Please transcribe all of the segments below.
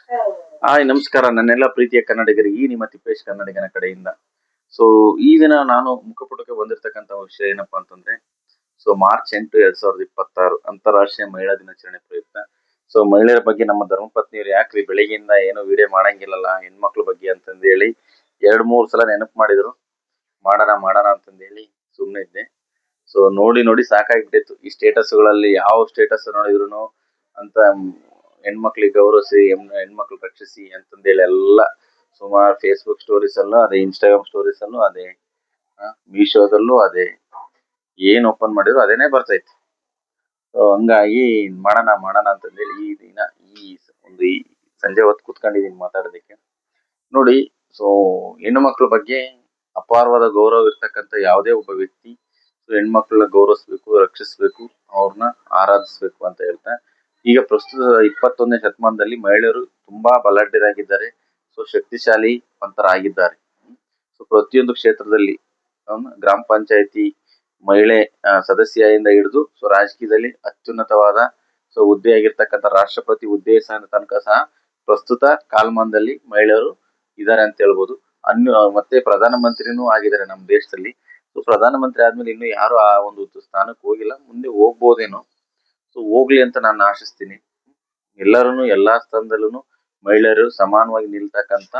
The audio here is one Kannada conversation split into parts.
ಹಾಯ್ ನಮಸ್ಕಾರ ನನ್ನೆಲ್ಲ ಪ್ರೀತಿಯ ಕನ್ನಡಿಗರಿಗೆ ಈ ನಿಮ್ಮ ತಿಪ್ಪೇಶ್ ಕನ್ನಡಿಗನ ಕಡೆಯಿಂದ. ಸೊ ಈ ದಿನ ನಾನು ಮುಖಪುಟಕ್ಕೆ ಬಂದಿರತಕ್ಕಂತ ವಿಷಯ ಏನಪ್ಪಾ ಅಂತಂದ್ರೆ, ಸೊ ಮಾರ್ಚ್ 8 2026 ಅಂತಾರಾಷ್ಟ್ರೀಯ ಮಹಿಳಾ ದಿನಾಚರಣೆ ಪ್ರಯುಕ್ತ. ಸೊ ಮಹಿಳೆಯರ ಬಗ್ಗೆ ನಮ್ಮ ಧರ್ಮಪತ್ನಿಯರು ಯಾಕ್ರಿ ಬೆಳಗ್ಗೆಯಿಂದ ಏನೋ ವಿಡಿಯೋ ಮಾಡಂಗಿಲ್ಲಲ್ಲ ಹೆಣ್ಮಕ್ಳ ಬಗ್ಗೆ ಅಂತಂದ ಹೇಳಿ 2-3 ಸಲ ನೆನಪು ಮಾಡಿದ್ರು. ಮಾಡೋಣ ಮಾಡೋಣ ಅಂತಂದ ಹೇಳಿ ಸುಮ್ಮನೆ ಇದ್ದೆ. ಸೊ ನೋಡಿ ನೋಡಿ ಸಾಕಾಗ್ಬಿಟ್ಟಿತ್ತು ಈ ಸ್ಟೇಟಸ್ಗಳಲ್ಲಿ, ಯಾವ ಸ್ಟೇಟಸ್ ನೋಡಿದ್ರು ಅಂತ ಹೆಣ್ಮಕ್ಳಿಗೆ ಗೌರವಿಸಿ ಹೆಣ್ಮಕ್ಳು ರಕ್ಷಿಸಿ ಅಂತಂದೇಳಿ ಎಲ್ಲ ಸುಮಾರು ಫೇಸ್ಬುಕ್ ಸ್ಟೋರೀಸ್ ಅಲ್ಲೂ ಅದೇ, ಇನ್ಸ್ಟಾಗ್ರಾಮ್ ಸ್ಟೋರೀಸ್ ಅಲ್ಲೂ ಅದೇ, ಮೀಶೋದಲ್ಲೂ ಅದೇ, ಏನ್ ಓಪನ್ ಮಾಡಿದ್ರು ಅದೇನೆ ಬರ್ತೈತಿ. ಸೊ ಹಂಗಾಗಿ ಮಾಡೋಣ ಮಾಡೋಣ ಅಂತಂದೇಳಿ ಈ ದಿನ ಈ ಸಂಜೆ ಹೊತ್ತು ಕುತ್ಕೊಂಡಿದೀನಿ ಮಾತಾಡೋದಕ್ಕೆ. ನೋಡಿ, ಸೊ ಹೆಣ್ಣು ಮಕ್ಕಳ ಬಗ್ಗೆ ಅಪಾರವಾದ ಗೌರವ ಇರ್ತಕ್ಕಂಥ ಯಾವುದೇ ಒಬ್ಬ ವ್ಯಕ್ತಿ ಹೆಣ್ಮಕ್ಳನ್ನ ಗೌರವಿಸ್ಬೇಕು, ರಕ್ಷಿಸ್ಬೇಕು, ಅವ್ರನ್ನ ಆರಾಧಿಸ್ಬೇಕು ಅಂತ ಹೇಳ್ತಾ, ಈಗ ಪ್ರಸ್ತುತ 21ನೇ ಶತಮಾನದಲ್ಲಿ ಮಹಿಳೆಯರು ತುಂಬಾ ಬಲಾಢ್ಯರಾಗಿದ್ದಾರೆ. ಸೊ ಶಕ್ತಿಶಾಲಿ ಆಗಿದ್ದಾರೆ. ಸೊ ಪ್ರತಿಯೊಂದು ಕ್ಷೇತ್ರದಲ್ಲಿ ಗ್ರಾಮ ಪಂಚಾಯತಿ ಮಹಿಳೆ ಸದಸ್ಯೆಯಿಂದ ಹಿಡಿದು ಸೊ ರಾಜಕೀಯದಲ್ಲಿ ಅತ್ಯುನ್ನತವಾದ ಸೊ ಹುದ್ದೆ ಆಗಿರ್ತಕ್ಕಂಥ ರಾಷ್ಟ್ರಪತಿ ಹುದ್ದೆ ತನಕ ಸಹ ಪ್ರಸ್ತುತ ಕಾಲಮಾನದಲ್ಲಿ ಮಹಿಳೆಯರು ಇದ್ದಾರೆ ಅಂತ ಹೇಳ್ಬೋದು. ಮತ್ತೆ ಪ್ರಧಾನ ಮಂತ್ರಿನೂ ಆಗಿದ್ದಾರೆ ನಮ್ಮ ದೇಶದಲ್ಲಿ. ಸೊ ಪ್ರಧಾನ ಮಂತ್ರಿ ಆದ್ಮೇಲೆ ಇನ್ನು ಯಾರು ಆ ಒಂದು ಸ್ಥಾನಕ್ಕೆ ಹೋಗಿಲ್ಲ, ಮುಂದೆ ಹೋಗ್ಬೋದೇನೋ. ಸೊ ಹೋಗ್ಲಿ ಅಂತ ನಾನು ಆಶಿಸ್ತೀನಿ. ಎಲ್ಲರೂ ಎಲ್ಲಾ ಸ್ಥಾನದಲ್ಲೂ ಮಹಿಳೆಯರು ಸಮಾನವಾಗಿ ನಿಲ್ತಕ್ಕಂತ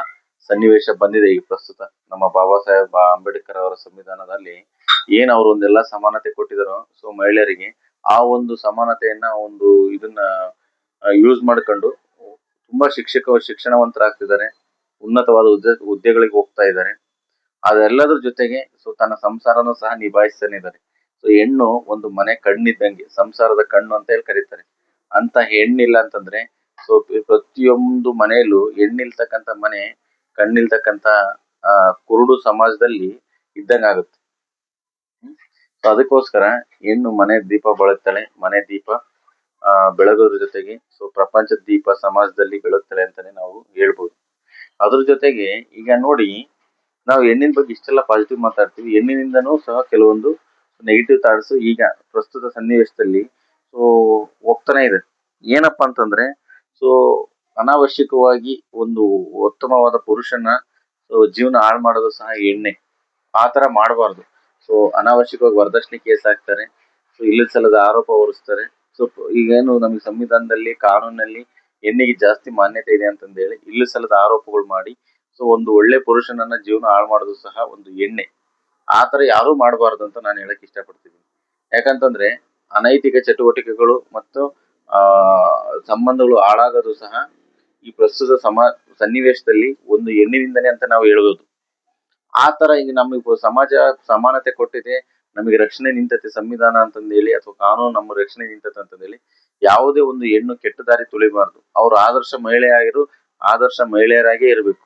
ಸನ್ನಿವೇಶ ಬಂದಿದೆ ಈಗ ಪ್ರಸ್ತುತ. ನಮ್ಮ ಬಾಬಾ ಸಾಹೇಬ್ ಅಂಬೇಡ್ಕರ್ ಅವರ ಸಂವಿಧಾನದಲ್ಲಿ ಏನ್ ಅವ್ರು ಒಂದೆಲ್ಲ ಸಮಾನತೆ ಕೊಟ್ಟಿದಾರೋ, ಸೊ ಮಹಿಳೆಯರಿಗೆ ಆ ಒಂದು ಸಮಾನತೆಯನ್ನ ಒಂದು ಇದನ್ನ ಯೂಸ್ ಮಾಡ್ಕೊಂಡು ತುಂಬಾ ಶಿಕ್ಷಣವಂತರಾಗ್ತಿದ್ದಾರೆ, ಉನ್ನತವಾದ ಹುದ್ದೆಗಳಿಗೆ ಹೋಗ್ತಾ ಇದ್ದಾರೆ. ಅದೆಲ್ಲದ್ರ ಜೊತೆಗೆ ಸೊ ತನ್ನ ಸಂಸಾರನೂ ಸಹ ನಿಭಾಯಿಸ್ತಾನೆ ಇದ್ದಾರೆ. ಸೊ ಹೆಣ್ಣು ಒಂದು ಮನೆ ಕಣ್ಣಿದ್ದಂಗೆ, ಸಂಸಾರದ ಕಣ್ಣು ಅಂತ ಹೇಳಿ ಕರೀತಾರೆ. ಅಂತ ಹೆಣ್ಣಿಲ್ಲ ಅಂತಂದ್ರೆ ಸೊ ಪ್ರತಿಯೊಂದು ಮನೆಯಲ್ಲೂ ಹೆಣ್ಣಿಲ್ತಕ್ಕಂಥ ಮನೆ ಕಣ್ಣಿಲ್ತಕ್ಕಂಥ ಕುರುಡು ಸಮಾಜದಲ್ಲಿ ಇದ್ದಂಗಾಗುತ್ತೆ. ಸೊ ಅದಕ್ಕೋಸ್ಕರ ಹೆಣ್ಣು ಮನೆ ದೀಪ ಬೆಳಗ್ತಾಳೆ. ಮನೆ ದೀಪ ಬೆಳಗೋದ್ರ ಜೊತೆಗೆ ಸೊ ಪ್ರಪಂಚದ ದೀಪ ಸಮಾಜದಲ್ಲಿ ಬೆಳಗ್ತಾಳೆ ಅಂತಾನೆ ನಾವು ಹೇಳ್ಬೋದು. ಅದ್ರ ಜೊತೆಗೆ ಈಗ ನೋಡಿ, ನಾವು ಹೆಣ್ಣಿನ ಬಗ್ಗೆ ಇಷ್ಟೆಲ್ಲ ಪಾಸಿಟಿವ್ ಮಾತಾಡ್ತೀವಿ, ಹೆಣ್ಣಿನಿಂದನೂ ಸಹ ಕೆಲವೊಂದು ನೆಗೆಟಿವ್ ಥಾಟ್ಸ್ ಈಗ ಪ್ರಸ್ತುತ ಸನ್ನಿವೇಶದಲ್ಲಿ ಸೊ ಹೋಗ್ತಾನೆ ಇದೆ. ಏನಪ್ಪಾ ಅಂತಂದ್ರೆ, ಸೊ ಅನಾವಶ್ಯಕವಾಗಿ ಒಂದು ಉತ್ತಮವಾದ ಪುರುಷನ ಜೀವನ ಹಾಳು ಮಾಡೋದು ಸಹ ಹೆಣ್ಣೆ. ಆ ತರ ಮಾಡಬಾರ್ದು. ಸೊ ಅನಾವಶ್ಯಕವಾಗಿ ವರದಕ್ಷಿಣೆ ಕೇಸ್ ಹಾಕ್ತಾರೆ, ಸೊ ಇಲ್ಲದ ಸಲ್ಲದ ಆರೋಪ ಹೊರಿಸ್ತಾರೆ. ಸೊ ಈಗೇನು ನಮಗೆ ಸಂವಿಧಾನದಲ್ಲಿ ಕಾನೂನಲ್ಲಿ ಹೆಣ್ಣಿಗೆ ಜಾಸ್ತಿ ಮಾನ್ಯತೆ ಇದೆ ಅಂತಂದೇಳಿ ಇಲ್ಲದ ಸಲ್ಲದ ಆರೋಪಗಳು ಮಾಡಿ ಸೊ ಒಂದು ಒಳ್ಳೆ ಪುರುಷನನ್ನ ಜೀವನ ಹಾಳು ಮಾಡೋದು ಸಹ ಒಂದು ಹೆಣ್ಣೆ. ಆ ತರ ಯಾರು ಮಾಡಬಾರ್ದು ಅಂತ ನಾನು ಹೇಳಕ್ ಇಷ್ಟಪಡ್ತೀನಿ. ಯಾಕಂತಂದ್ರೆ ಅನೈತಿಕ ಚಟುವಟಿಕೆಗಳು ಮತ್ತು ಆ ಸಂಬಂಧಗಳು ಹಾಳಾಗೋದು ಸಹ ಈ ಪ್ರಸ್ತುತ ಸನ್ನಿವೇಶದಲ್ಲಿ ಒಂದು ಹೆಣ್ಣಿನಿಂದನೇ ಅಂತ ನಾವು ಹೇಳ್ಬೋದು. ಆ ತರ ಈಗ ನಮಗೆ ಸಮಾಜ ಸಮಾನತೆ ಕೊಟ್ಟಿದೆ, ನಮಗೆ ರಕ್ಷಣೆ ನಿಂತತೆ ಸಂವಿಧಾನ ಅಂತಂದೇಳಿ ಅಥವಾ ಕಾನೂನು ನಮ್ಮ ರಕ್ಷಣೆ ನಿಂತತೆ ಅಂತಂದೇಳಿ ಯಾವುದೇ ಒಂದು ಹೆಣ್ಣು ಕೆಟ್ಟ ದಾರಿ ತುಳಿಬಾರ್ದು. ಅವ್ರು ಆದರ್ಶ ಮಹಿಳೆಯಾಗಿರು, ಆದರ್ಶ ಮಹಿಳೆಯರಾಗೇ ಇರಬೇಕು.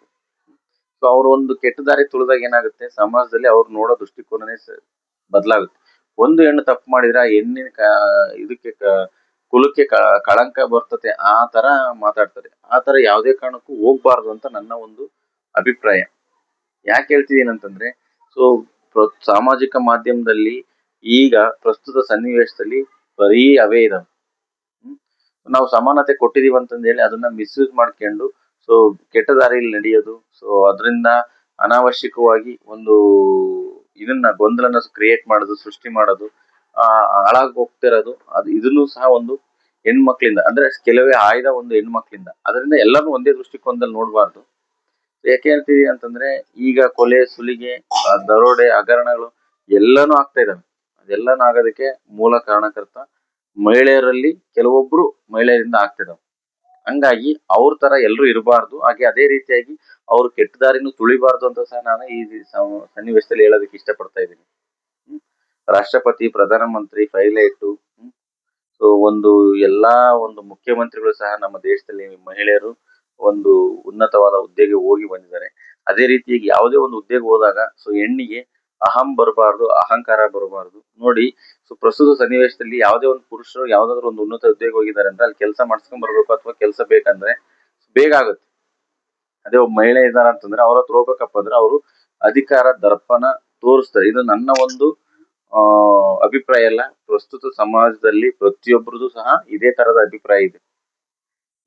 ಸೊ ಅವ್ರು ಒಂದು ಕೆಟ್ಟ ದಾರಿ ತುಳಿದಾಗ ಏನಾಗುತ್ತೆ, ಸಮಾಜದಲ್ಲಿ ಅವ್ರು ನೋಡೋ ದೃಷ್ಟಿಕೋನನೇ ಬದಲಾಗುತ್ತೆ. ಒಂದು ಹೆಣ್ಣು ತಪ್ಪು ಮಾಡಿದ್ರೆ ಆ ಹೆಣ್ಣಿನ ಇದಕ್ಕೆ ಕುಲಕ್ಕೆ ಕಳಂಕ ಬರ್ತತೆ, ಆ ತರ ಮಾತಾಡ್ತಾರೆ. ಆ ತರ ಯಾವುದೇ ಕಾರಣಕ್ಕೂ ಹೋಗ್ಬಾರ್ದು ಅಂತ ನನ್ನ ಒಂದು ಅಭಿಪ್ರಾಯ. ಯಾಕೆ ಹೇಳ್ತಿದ್ದೀನಿ ಅಂತಂದ್ರೆ, ಸೊ ಸಾಮಾಜಿಕ ಮಾಧ್ಯಮದಲ್ಲಿ ಈಗ ಪ್ರಸ್ತುತ ಸನ್ನಿವೇಶದಲ್ಲಿ ಬರೀ ಅವೇ ಇದಾವೆ. ನಾವು ಸಮಾನತೆ ಕೊಟ್ಟಿದೀವಿ ಅಂತಂದ ಹೇಳಿ ಅದನ್ನ ಮಿಸ್ಯೂಸ್ ಮಾಡ್ಕೊಂಡು ಸೊ ಕೆಟ್ಟ ದಾರಿಯಲ್ಲಿ ನಡೆಯೋದು, ಸೊ ಅದರಿಂದ ಅನಾವಶ್ಯಕವಾಗಿ ಒಂದು ಇದನ್ನ ಗೊಂದಲನ ಕ್ರಿಯೇಟ್ ಮಾಡೋದು, ಸೃಷ್ಟಿ ಮಾಡೋದು, ಹಾಳಾಗಿ ಹೋಗ್ತಿರೋದು, ಅದು ಇದನ್ನು ಸಹ ಒಂದು ಹೆಣ್ಮಕ್ಳಿಂದ, ಅಂದ್ರೆ ಕೆಲವೇ ಆಯ್ದ ಒಂದು ಹೆಣ್ಮಕ್ಳಿಂದ. ಅದರಿಂದ ಎಲ್ಲರೂ ಒಂದೇ ದೃಷ್ಟಿಕೋನದಲ್ಲಿ ನೋಡ್ಬಾರ್ದು. ಯಾಕೆ ಹೇಳ್ತೀವಿ ಅಂತಂದ್ರೆ, ಈಗ ಕೊಲೆ ಸುಲಿಗೆ ದರೋಡೆ ಹಗರಣಗಳು ಎಲ್ಲಾನು ಆಗ್ತಾ ಇದಾವೆ. ಅದೆಲ್ಲಾನು ಆಗೋದಕ್ಕೆ ಮೂಲ ಕಾರಣಕರ್ತ ಮಹಿಳೆಯರಲ್ಲಿ ಕೆಲವೊಬ್ರು ಮಹಿಳೆಯರಿಂದ ಆಗ್ತಿದಾವೆ. ಹಂಗಾಗಿ ಅವ್ರ ತರ ಎಲ್ರು ಇರಬಾರ್ದು. ಹಾಗೆ ಅದೇ ರೀತಿಯಾಗಿ ಅವ್ರು ಕೆಟ್ಟ ದಾರಿನೂ ತುಳಿಬಾರ್ದು ಅಂತ ಸಹ ನಾನು ಈ ಸನ್ನಿವೇಶದಲ್ಲಿ ಹೇಳೋದಕ್ಕೆ ಇಷ್ಟಪಡ್ತಾ ಇದ್ದೀನಿ. ರಾಷ್ಟ್ರಪತಿ, ಪ್ರಧಾನ ಮಂತ್ರಿ, ಪೈಲಟ್, ಸೊ ಒಂದು ಎಲ್ಲಾ ಒಂದು ಮುಖ್ಯಮಂತ್ರಿಗಳು ಸಹ ನಮ್ಮ ದೇಶದಲ್ಲಿ ಮಹಿಳೆಯರು ಒಂದು ಉನ್ನತವಾದ ಹುದ್ದೆಗೆ ಹೋಗಿ ಬಂದಿದ್ದಾರೆ. ಅದೇ ರೀತಿಯಾಗಿ ಯಾವುದೇ ಒಂದು ಹುದ್ದೆಗೆ ಹೋದಾಗ ಸೊ ಹೆಣ್ಣಿಗೆ ಅಹಂ ಬರಬಾರ್ದು, ಅಹಂಕಾರ ಬರಬಾರ್ದು. ನೋಡಿ, ಸೊ ಪ್ರಸ್ತುತ ಸನ್ನಿವೇಶದಲ್ಲಿ ಯಾವುದೇ ಒಂದು ಪುರುಷರು ಯಾವ್ದಾದ್ರು ಒಂದು ಉನ್ನತ ಹುದ್ದೆಗೆ ಹೋಗಿದ್ದಾರೆ ಅಂದ್ರೆ ಅಲ್ಲಿ ಕೆಲಸ ಮಾಡಿಸ್ಕೊಂಡ್ ಬರ್ಬೇಕು ಅಥವಾ ಕೆಲಸ ಬೇಕಂದ್ರೆ ಬೇಗ ಆಗುತ್ತೆ. ಅದೇ ಒಬ್ಬ ಮಹಿಳೆ ಇದ್ದಾರ ಅಂತಂದ್ರೆ ಅವ್ರ ಹತ್ರ ಹೋಗ್ಬೇಕಪ್ಪ ಅಂದ್ರೆ ಅವರು ಅಧಿಕಾರ ದರ್ಪಣ ತೋರಿಸ್ತಾರೆ. ಇದು ನನ್ನ ಒಂದು ಅಭಿಪ್ರಾಯ ಅಲ್ಲ, ಪ್ರಸ್ತುತ ಸಮಾಜದಲ್ಲಿ ಪ್ರತಿಯೊಬ್ಬರದು ಸಹ ಇದೇ ತರದ ಅಭಿಪ್ರಾಯ ಇದೆ.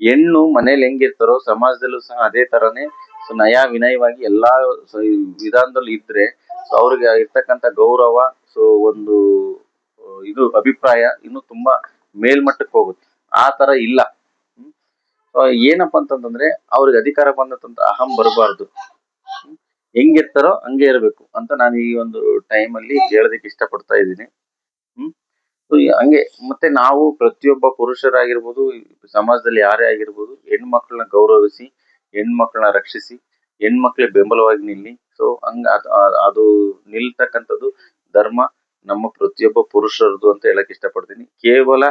ಹೆಣ್ಣು ಮನೇಲಿ ಹೆಂಗಿರ್ತಾರೋ ಸಮಾಜದಲ್ಲೂ ಸಹ ಅದೇ ತರನೇ ಸೊ ನಯ ವಿನಯವಾಗಿ ಎಲ್ಲಾ ವಿಧಾನದಲ್ಲಿ ಇದ್ರೆ ಸೊ ಅವ್ರಿಗೆ ಇರ್ತಕ್ಕಂಥ ಗೌರವ ಸೊ ಒಂದು ಇದು ಅಭಿಪ್ರಾಯ ಇನ್ನು ತುಂಬಾ ಮೇಲ್ಮಟ್ಟಕ್ಕೆ ಹೋಗುತ್ತೆ. ಆ ತರ ಇಲ್ಲ. ಏನಪ್ಪಾ ಅಂತಂದ್ರೆ ಅವ್ರಿಗೆ ಅಧಿಕಾರ ಬಂದಂತ ಅಹಂ ಬರಬಾರ್ದು. ಹೆಂಗಿರ್ತಾರೋ ಹಂಗೆ ಇರ್ಬೇಕು ಅಂತ ನಾನು ಈ ಒಂದು ಟೈಮ್ ಅಲ್ಲಿ ಹೇಳೋದಕ್ಕೆ ಇಷ್ಟಪಡ್ತಾ ಇದ್ದೀನಿ. ಸೊ ಹಂಗೆ ಮತ್ತೆ ನಾವು ಪ್ರತಿಯೊಬ್ಬ ಪುರುಷರಾಗಿರ್ಬೋದು, ಸಮಾಜದಲ್ಲಿ ಯಾರೇ ಆಗಿರ್ಬೋದು, ಹೆಣ್ಮಕ್ಳನ್ನ ಗೌರವಿಸಿ, ಹೆಣ್ಮಕ್ಳನ್ನ ರಕ್ಷಿಸಿ, ಹೆಣ್ಮಕ್ಳಿಗೆ ಬೆಂಬಲವಾಗಿ ನಿಲ್ಲಿ. ಸೊ ಹಂಗ ಅದು ನಿಲ್ತಕ್ಕಂಥದ್ದು ಧರ್ಮ ನಮ್ಮ ಪ್ರತಿಯೊಬ್ಬ ಪುರುಷರದು ಅಂತ ಹೇಳಕ್ ಇಷ್ಟಪಡ್ತೀನಿ. ಕೇವಲ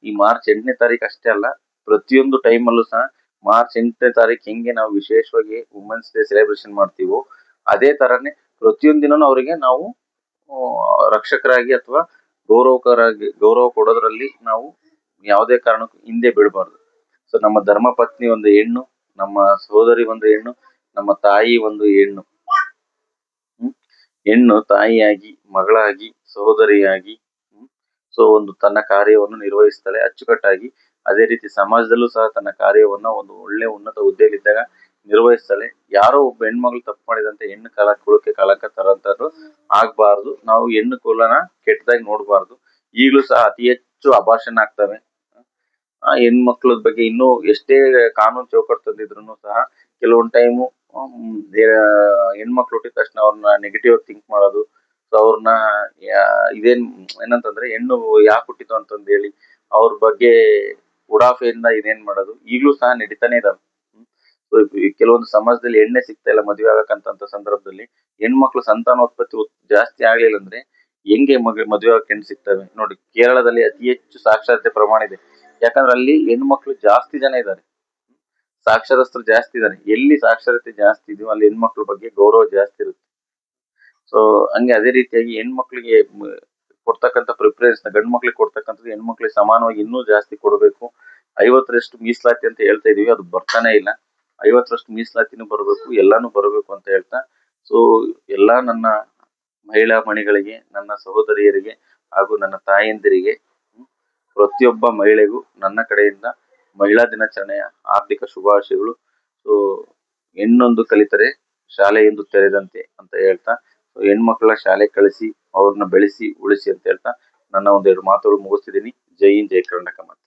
ಈ ಮಾರ್ಚ್ 8ನೇ ತಾರೀಕು ಅಷ್ಟೇ ಅಲ್ಲ, ಪ್ರತಿಯೊಂದು ಟೈಮಲ್ಲೂ ಸಹ ಮಾರ್ಚ್ 8ನೇ ತಾರೀಕು ಹೆಂಗೆ ನಾವು ವಿಶೇಷವಾಗಿ ವುಮೆನ್ಸ್ ಡೇ ಸೆಲೆಬ್ರೇಷನ್ ಮಾಡ್ತೀವೋ ಅದೇ ತರನೇ ಪ್ರತಿಯೊಂದು ದಿನನೂ ಅವರಿಗೆ ನಾವು ರಕ್ಷಕರಾಗಿ ಅಥವಾ ಗೌರವ ಕೊಡೋದ್ರಲ್ಲಿ ನಾವು ಯಾವುದೇ ಕಾರಣಕ್ಕೂ ಹಿಂದೆ ಬೀಳಬಾರ್ದು. ಸೊ ನಮ್ಮ ಧರ್ಮ ಪತ್ನಿ ಒಂದು ಹೆಣ್ಣು, ನಮ್ಮ ಸಹೋದರಿ ಒಂದು ಹೆಣ್ಣು, ನಮ್ಮ ತಾಯಿ ಒಂದು ಹೆಣ್ಣು. ಹೆಣ್ಣು ತಾಯಿಯಾಗಿ, ಮಗಳಾಗಿ, ಸಹೋದರಿಯಾಗಿ ಸೊ ಒಂದು ತನ್ನ ಕಾರ್ಯವನ್ನು ನಿರ್ವಹಿಸ್ತಾಳೆ ಅಚ್ಚುಕಟ್ಟಾಗಿ. ಅದೇ ರೀತಿ ಸಮಾಜದಲ್ಲೂ ಸಹ ತನ್ನ ಕಾರ್ಯವನ್ನ ಒಂದು ಒಳ್ಳೆ ಉನ್ನತ ಹುದ್ದೆಯಲ್ಲಿದ್ದಾಗ ನಿರ್ವಹಿಸ್ತಾಳೆ. ಯಾರೋ ಒಬ್ಬ ಹೆಣ್ಮಗಳು ತಪ್ಪು ಮಾಡಿದಂತೆ ಹೆಣ್ಣು ಕುಲಕ್ಕೆ ಕಳಂಕ ತರಂತದ್ದು ಆಗ್ಬಾರ್ದು. ನಾವು ಹೆಣ್ಣು ಕುಲನ ಕೆಟ್ಟದಾಗಿ ನೋಡ್ಬಾರ್ದು. ಈಗಲೂ ಸಹ ಅತಿ ಹೆಚ್ಚು ಅಭಾಷಣ ಆಗ್ತವೆ. ಆ ಹೆಣ್ಮಕ್ಳ ಬಗ್ಗೆ ಇನ್ನೂ ಎಷ್ಟೇ ಕಾನೂನು ಚೌಕಟ್ಟು ತಂದಿದ್ರು ಸಹ ಕೆಲವೊಂದ್ ಟೈಮು ಹೆಣ್ಮಕ್ಳು ಹುಟ್ಟಿದ ತಕ್ಷಣ ಅವ್ರನ್ನ ನೆಗೆಟಿವ್ ಥಿಂಕ್ ಮಾಡೋದು. ಸೊ ಅವ್ರನ್ನ ಇದೇನ್ ಏನಂತಂದ್ರೆ ಹೆಣ್ಣು ಯಾಕೆ ಹುಟ್ಟಿತು ಅಂತಂದ್ ಹೇಳಿ ಅವ್ರ ಬಗ್ಗೆ ಉಡಾಫೆಯಿಂದ ಇದೇನ್ ಮಾಡೋದು ಈಗ್ಲೂ ಸಹ ನಡೀತಾನೆ ಇದಾವೆ. ಸೊ ಕೆಲವೊಂದು ಸಮಾಜದಲ್ಲಿ ಎಣ್ಣೆ ಸಿಗ್ತಾ ಇಲ್ಲ ಮದುವೆ ಆಗಕ್ಕಂತ ಸಂದರ್ಭದಲ್ಲಿ ಹೆಣ್ಮಕ್ಳು ಸಂತಾನೋತ್ಪತ್ತಿ ಜಾಸ್ತಿ ಆಗ್ಲಿಲ್ಲ ಅಂದ್ರೆ ಹೆಂಗೆ ಮದುವೆ ಆಗಕ್ಕೆ ಹೆಣ್ಣು ಸಿಗ್ತವೆ ನೋಡಿ. ಕೇರಳದಲ್ಲಿ ಅತಿ ಹೆಚ್ಚು ಸಾಕ್ಷರತೆ ಪ್ರಮಾಣ ಇದೆ. ಯಾಕಂದ್ರೆ ಅಲ್ಲಿ ಹೆಣ್ಮಕ್ಳು ಜಾಸ್ತಿ ಜನ ಇದ್ದಾರೆ, ಸಾಕ್ಷರಸ್ಥರು ಜಾಸ್ತಿ ಇದ್ದಾರೆ. ಎಲ್ಲಿ ಸಾಕ್ಷರತೆ ಜಾಸ್ತಿ ಇದೆಯೋ ಅಲ್ಲಿ ಹೆಣ್ಮಕ್ಳ ಬಗ್ಗೆ ಗೌರವ ಜಾಸ್ತಿ ಇರುತ್ತೆ. ಸೊ ಹಂಗೆ ಅದೇ ರೀತಿಯಾಗಿ ಹೆಣ್ಮಕ್ಳಿಗೆ ಕೊಡ್ತಕ್ಕಂಥ ಪ್ರಿಫರೆನ್ಸ್ ಗಂಡು ಮಕ್ಳಿಗೆ ಕೊಡ್ತಕ್ಕಂಥದ್ದು ಹೆಣ್ಮಕ್ಳಿಗೆ ಸಮಾನವಾಗಿ ಇನ್ನೂ ಜಾಸ್ತಿ ಕೊಡಬೇಕು. 50ರಷ್ಟು ಮೀಸಲಾತಿ ಅಂತ ಹೇಳ್ತಾ ಇದೀವಿ, ಅದು ಬರ್ತಾನೆ ಇಲ್ಲ. 50ರಷ್ಟು ಮೀಸಲಾತಿನೂ ಬರಬೇಕು, ಎಲ್ಲಾನು ಬರಬೇಕು ಅಂತ ಹೇಳ್ತಾ ಸೊ ಎಲ್ಲಾ ನನ್ನ ಮಹಿಳಾ ಮಣಿಗಳಿಗೆ, ನನ್ನ ಸಹೋದರಿಯರಿಗೆ ಹಾಗೂ ನನ್ನ ತಾಯಂದಿರಿಗೆ, ಪ್ರತಿಯೊಬ್ಬ ಮಹಿಳೆಗೂ ನನ್ನ ಕಡೆಯಿಂದ ಮಹಿಳಾ ದಿನಾಚರಣೆಯ ಹಾರ್ದಿಕ ಶುಭಾಶಯಗಳು. ಸೊ ಹೆಣ್ಣೊಂದು ಕಲಿತರೆ ಶಾಲೆಯೊಂದು ತೆರೆದಂತೆ ಅಂತ ಹೇಳ್ತಾ ಹೆಣ್ಮಕ್ಳ ಶಾಲೆ ಕಳಿಸಿ ಅವ್ರನ್ನ ಬೆಳೆಸಿ ಉಳಿಸಿ ಅಂತ ಹೇಳ್ತಾ ನನ್ನ ಒಂದೆರಡು ಮಾತುಗಳು ಮುಗಿಸ್ತಿದ್ದೀನಿ. ಜೈ ಹಿಂದ್, ಜೈ ಕರ್ನಾಟಕ ಮಾತೆ.